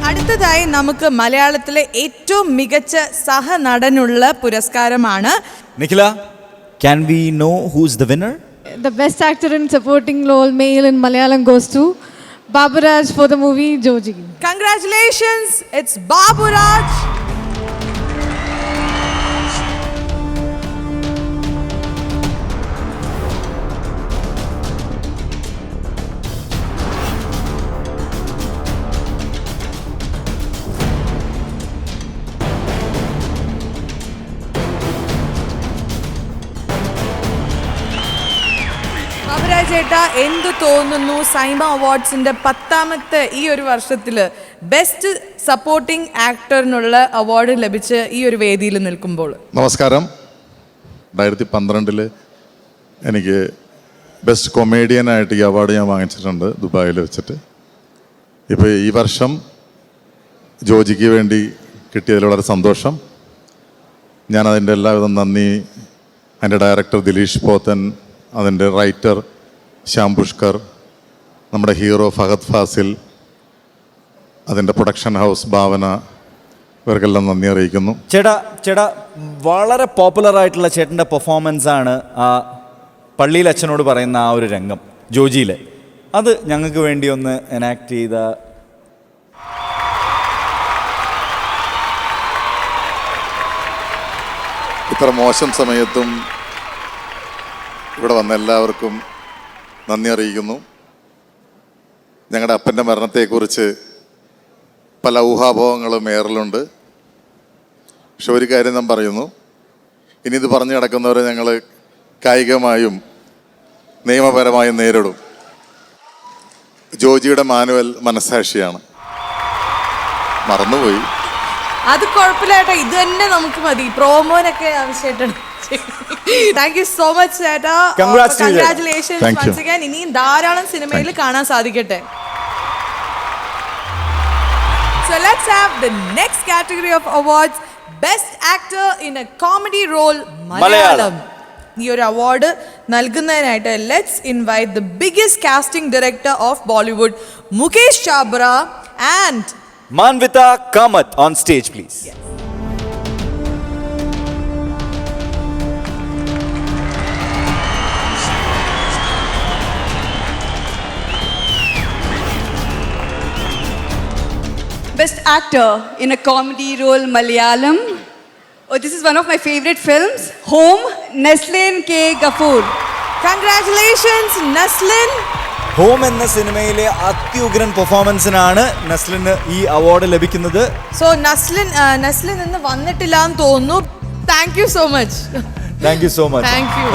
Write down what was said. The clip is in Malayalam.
അടുത്തതായി നമുക്ക് മലയാളത്തിലെ ഏറ്റവും മികച്ച സഹനടനുള്ള പുരസ്കാരമാണ്. Nikhila, can we know who's the winner? The best actor in supporting role male in Malayalam goes to Babu Raj for the movie Joji. Congratulations, it's Babu Raj. ചേട്ടാ, എന്ത് തോന്നുന്നു സൈമ അവാർഡ്സിന്റെ 10ാമത്തെ ഈ ഒരു വർഷത്തിൽ ബെസ്റ്റ് സപ്പോർട്ടിംഗ് ആക്ടറിനുള്ള അവാർഡ് ലഭിച്ച് ഈ ഒരു വേദിയിൽ നിൽക്കുമ്പോൾ? നമസ്കാരം. 2012 എനിക്ക് ബെസ്റ്റ് കൊമേഡിയനായിട്ട് ഈ അവാർഡ് ഞാൻ വാങ്ങിച്ചിട്ടുണ്ട് ദുബായിൽ വെച്ചിട്ട്. ഇപ്പോൾ ഈ വർഷം ജോജിക്ക് വേണ്ടി കിട്ടിയതിൽ വളരെ സന്തോഷം. ഞാനതിൻ്റെ എല്ലാവിധ നന്ദി അതിൻ്റെ ഡയറക്ടർ ദിലീഷ് പോത്തൻ, അതിൻ്റെ റൈറ്റർ ശ്യാം പുഷ്കർ, നമ്മുടെ ഹീറോ ഫഹദ് ഫാസിൽ, അതിൻ്റെ പ്രൊഡക്ഷൻ ഹൗസ് ഭാവന, ഇവർക്കെല്ലാം നന്ദി അറിയിക്കുന്നു. ചേട്ടാ വളരെ പോപ്പുലർ ആയിട്ടുള്ള ചേട്ടൻ്റെ പെർഫോമൻസ് ആണ് ആ പള്ളിയിൽ അച്ഛനോട് പറയുന്ന ആ ഒരു രംഗം ജോജിയിലെ. അത് ഞങ്ങൾക്ക് വേണ്ടി ഒന്ന് എനാക്ട് ചെയ്ത. ഇത്ര മോശം സമയത്തും ഇവിടെ വന്ന എല്ലാവർക്കും നന്ദി അറിയിക്കുന്നു. ഞങ്ങളുടെ അപ്പൻ്റെ മരണത്തെക്കുറിച്ച് പല ഊഹാപോഹങ്ങളും ഏറലുണ്ട്. പക്ഷെ ഒരു കാര്യം ഞാൻ പറയുന്നു, ഇനി ഇത് പറഞ്ഞു കിടക്കുന്നവരെ ഞങ്ങൾ കായികമായും നിയമപരമായും നേരിടും. ജോജിയുടെ മാനുവൽ മനസ്സാക്ഷിയാണ്. മറന്നുപോയി. അത് കുഴപ്പമില്ല ചേട്ടാ, ഇത് തന്നെ നമുക്ക് മതി. പ്രോമോനൊക്കെ ആവശ്യമായിട്ടാണ്. താങ്ക് യു സോ മച്ച് ചേട്ടാ. Congratulations once again. ഇനിയും ധാരാളം സിനിമയിൽ കാണാൻ സാധിക്കട്ടെ. So let's have the next category of awards, Best Actor in a Comedy Role Malayalam. ഈ ഒരു അവാർഡ് നൽകുന്നതിനായിട്ട് let's invite the biggest casting director of Bollywood Mukesh Chhabra and Manvita Kamath on stage, please. Yes. Best Actor in a Comedy Role Malayalam. Oh, this is one of my favorite films. Home, Naslin K. Ghaffur. Congratulations, Naslin. Home എന്ന സിനിമയിലെ അത്യുഗ്രൻ പെർഫോമൻസിനാണ് നസ്ലിന് ഈ അവാർഡ് ലഭിക്കുന്നത്. സോ നസ്ലിൻ ഇന്ന് വന്നിട്ടില്ല എന്ന് തോന്നുന്നു. Thank you so much. Thank you so much. Thank you.